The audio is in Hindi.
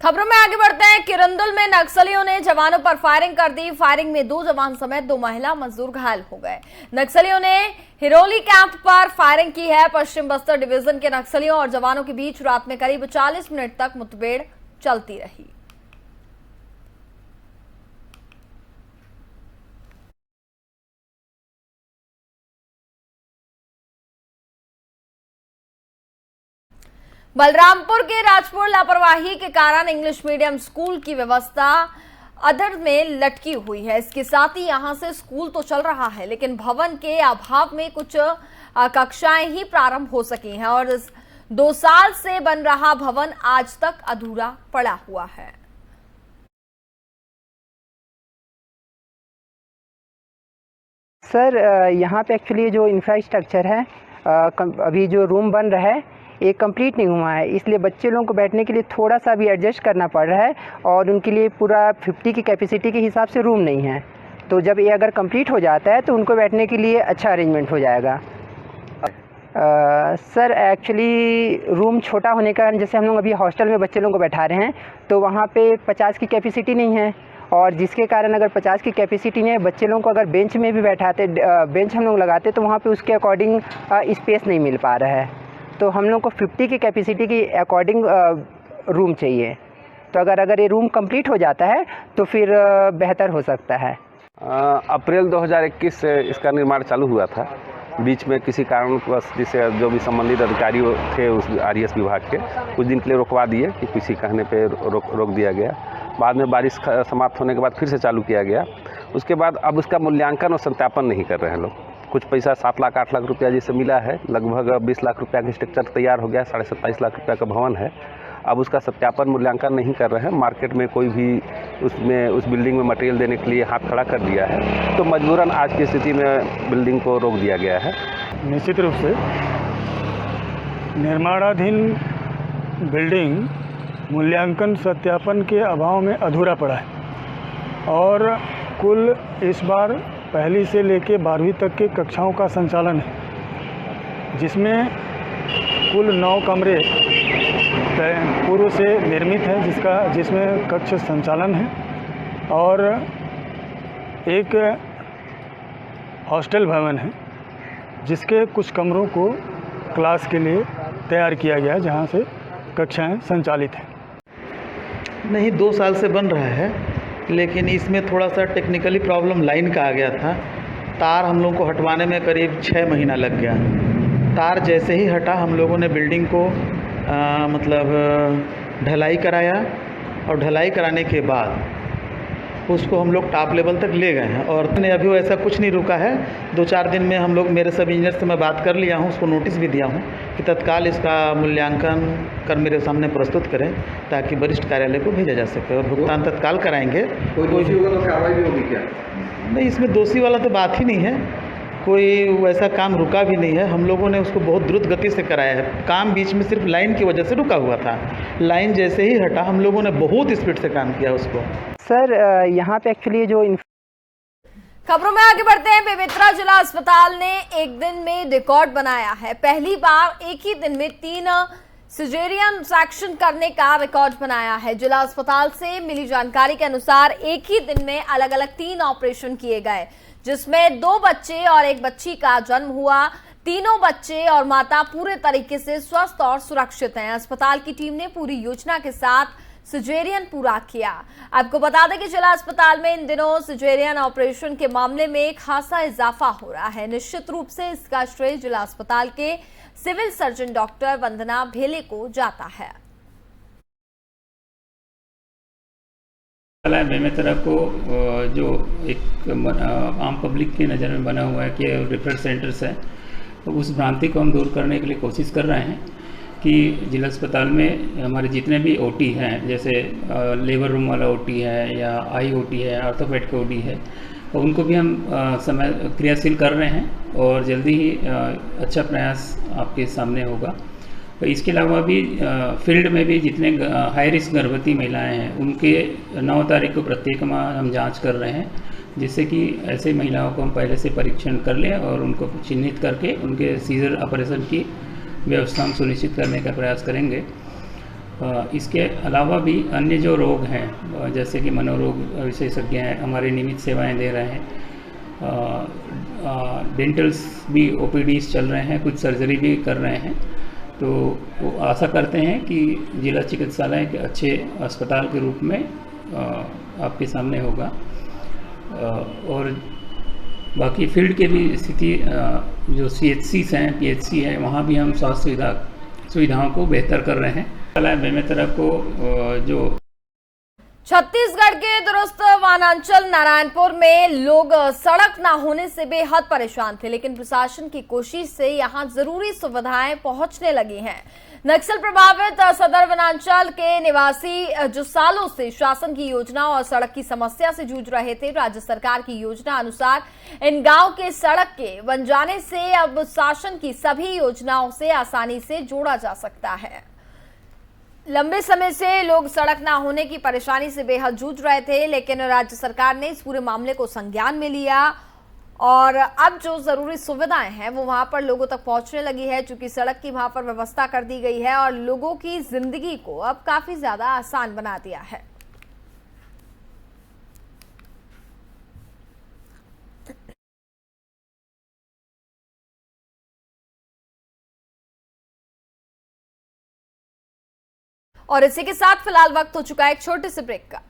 खबरों में आगे बढ़ते हैं। किरंदुल में नक्सलियों ने जवानों पर फायरिंग कर दी। फायरिंग में 2 जवान समेत 2 महिला मजदूर घायल हो गए। नक्सलियों ने हिरोली कैंप पर फायरिंग की है। पश्चिम बस्तर डिवीजन के नक्सलियों और जवानों के बीच रात में करीब 40 मिनट तक मुठभेड़ चलती रही। बलरामपुर के राजपुर लापरवाही के कारण इंग्लिश मीडियम स्कूल की व्यवस्था अधर में लटकी हुई है। इसके साथ ही यहां से स्कूल तो चल रहा है, लेकिन भवन के अभाव में कुछ कक्षाएं ही प्रारंभ हो सकी हैं और 2 साल से बन रहा भवन आज तक अधूरा पड़ा हुआ है। सर, यहाँ पे एक्चुअली जो इंफ्रास्ट्रक्चर है, अभी जो रूम बन रहा है ये कंप्लीट नहीं हुआ है, इसलिए बच्चे लोगों को बैठने के लिए थोड़ा सा भी एडजस्ट करना पड़ रहा है और उनके लिए पूरा 50 की कैपेसिटी के हिसाब से रूम नहीं है। तो जब ये अगर कंप्लीट हो जाता है तो उनको बैठने के लिए अच्छा अरेंजमेंट हो जाएगा। सर, एक्चुअली रूम छोटा होने का, जैसे हम लोग अभी हॉस्टल में बच्चे लोगों को बैठा रहे हैं तो वहाँ पे 50 की कैपेसिटी नहीं है और जिसके कारण अगर 50 की कैपेसिटी नहीं है, बच्चे लोगों को अगर बेंच में भी बैठाते, बेंच हम लोग लगाते तो वहाँ पे उसके अकॉर्डिंग स्पेस नहीं मिल पा रहा है। तो हम लोग को 50 की कैपेसिटी की अकॉर्डिंग रूम चाहिए। तो अगर ये रूम कंप्लीट हो जाता है तो फिर बेहतर हो सकता है। अप्रैल 2021 से इसका निर्माण चालू हुआ था। बीच में किसी कारणवश जिसे जो भी संबंधित अधिकारी थे उस RES विभाग के, कुछ दिन के लिए रुकवा दिए कि किसी कहने पे रोक दिया गया। बाद में बारिश समाप्त होने के बाद फिर से चालू किया गया। उसके बाद अब उसका मूल्यांकन और सत्यापन नहीं कर रहे हैं लोग। कुछ पैसा 7 लाख 8 लाख रुपया जिससे मिला है, लगभग 20 लाख रुपया का स्ट्रक्चर तैयार हो गया, 27.5 लाख रुपया का भवन है। अब उसका सत्यापन मूल्यांकन नहीं कर रहे हैं। मार्केट में कोई भी उसमें उस बिल्डिंग में मटेरियल देने के लिए हाथ खड़ा कर दिया है, तो मजबूरन आज की स्थिति में बिल्डिंग को रोक दिया गया है। निश्चित रूप से निर्माणाधीन बिल्डिंग मूल्यांकन सत्यापन के अभाव में अधूरा पड़ा है और कुल इस बार पहली से लेकर 12वीं तक के कक्षाओं का संचालन है, जिसमें कुल 9 कमरे पूर्व से निर्मित हैं जिसमें कक्ष संचालन है और एक हॉस्टल भवन है जिसके कुछ कमरों को क्लास के लिए तैयार किया गया है, जहां से कक्षाएं संचालित हैं। नहीं, 2 साल से बन रहा है, लेकिन इसमें थोड़ा सा टेक्निकली प्रॉब्लम लाइन का आ गया था। तार हम लोग को हटवाने में करीब 6 महीना लग गया। तार जैसे ही हटा हम लोगों ने बिल्डिंग को ढलाई कराया और ढलाई कराने के बाद उसको हम लोग टॉप लेवल तक ले गए हैं और अभी ऐसा कुछ नहीं रुका है। 2-4 दिन में हम लोग, मेरे सब इंजीनियर से मैं बात कर लिया हूँ, उसको नोटिस भी दिया हूँ कि तत्काल इसका मूल्यांकन कर मेरे सामने प्रस्तुत करें ताकि वरिष्ठ कार्यालय को भेजा जा सके और भुगतान तत्काल कराएंगे। कोई दोषी होगा तो कार्रवाई भी होगी क्या? नहीं, इसमें दोषी वाला तो बात ही नहीं है। कोई वैसा काम रुका भी नहीं है। हम लोगों ने उसको बहुत द्रुत गति से कराया है। काम बीच में सिर्फ लाइन की वजह से रुका हुआ था। लाइन जैसे ही हटा हम लोगों ने बहुत स्पीड से काम किया उसको। सर, यहाँ पे एक्चुअली जो खबरों में आगे बढ़ते हैं। बेमेतरा जिला अस्पताल ने एक दिन में रिकॉर्ड बनाया है। पहली बार एक ही दिन में 3 सिजेरियन सेक्शन करने का रिकॉर्ड बनाया है। जिला अस्पताल से मिली जानकारी के अनुसार एक ही दिन में अलग अलग 3 ऑपरेशन किए गए, जिसमें 2 बच्चे और 1 बच्ची का जन्म हुआ। तीनों बच्चे और माता पूरे तरीके से स्वस्थ और सुरक्षित हैं। अस्पताल की टीम ने पूरी योजना के साथ सिजेरियन पूरा किया। आपको बता दें कि जिला अस्पताल में इन दिनों सिजेरियन ऑपरेशन के मामले में खासा इजाफा हो रहा है। निश्चित रूप से इसका श्रेय जिला अस्पताल के सिविल सर्जन डॉक्टर वंदना भेले को जाता है। बेमेतरा को जो एक आम पब्लिक की नज़र में बना हुआ है कि रेफरल सेंटर्स है, तो उस भ्रांति को हम दूर करने के लिए कोशिश कर रहे हैं कि जिला अस्पताल में हमारे जितने भी OT हैं, जैसे लेबर रूम वाला OT है या आई OT है, ऑर्थोपेड का OT है, तो उनको भी हम समय क्रियाशील कर रहे हैं और जल्दी ही अच्छा प्रयास आपके सामने होगा। तो इसके अलावा भी फील्ड में भी जितने हाई रिस्क गर्भवती महिलाएं हैं उनके 9 तारीख को प्रत्येक माह हम जांच कर रहे हैं, जिससे कि ऐसे महिलाओं को हम पहले से परीक्षण कर लें और उनको चिन्हित करके उनके सीजर ऑपरेशन की व्यवस्था हम सुनिश्चित करने का प्रयास करेंगे। इसके अलावा भी अन्य जो रोग हैं जैसे कि मनोरोग विशेषज्ञ हैं हमारे नियमित सेवाएं दे रहे हैं। डेंटल्स भी ओपीडीज चल रहे हैं, कुछ सर्जरी भी कर रहे हैं। तो वो आशा करते हैं कि जिला चिकित्सालय के अच्छे अस्पताल के रूप में आपके सामने होगा। और बाकी फील्ड के भी स्थिति जो CHCs हैं, PHC है, वहाँ भी हम स्वास्थ्य सुविधाओं को बेहतर कर रहे हैं। बेमेतरा को जो छत्तीसगढ़ के दूरस्थ वनांचल नारायणपुर में लोग सड़क न होने से बेहद परेशान थे, लेकिन प्रशासन की कोशिश से यहां जरूरी सुविधाएं पहुंचने लगी हैं। नक्सल प्रभावित सदर वनांचल के निवासी जो सालों से शासन की योजना और सड़क की समस्या से जूझ रहे थे, राज्य सरकार की योजना अनुसार इन गांव के सड़क के बन जाने से अब शासन की सभी योजनाओं से आसानी से जोड़ा जा सकता है। लंबे समय से लोग सड़क ना होने की परेशानी से बेहद जूझ रहे थे, लेकिन राज्य सरकार ने इस पूरे मामले को संज्ञान में लिया और अब जो जरूरी सुविधाएं हैं वो वहां पर लोगों तक पहुंचने लगी है, चूंकि सड़क की वहां पर व्यवस्था कर दी गई है और लोगों की जिंदगी को अब काफी ज्यादा आसान बना दिया है। और इसी के साथ फिलहाल वक्त हो चुका है एक छोटे से ब्रेक का।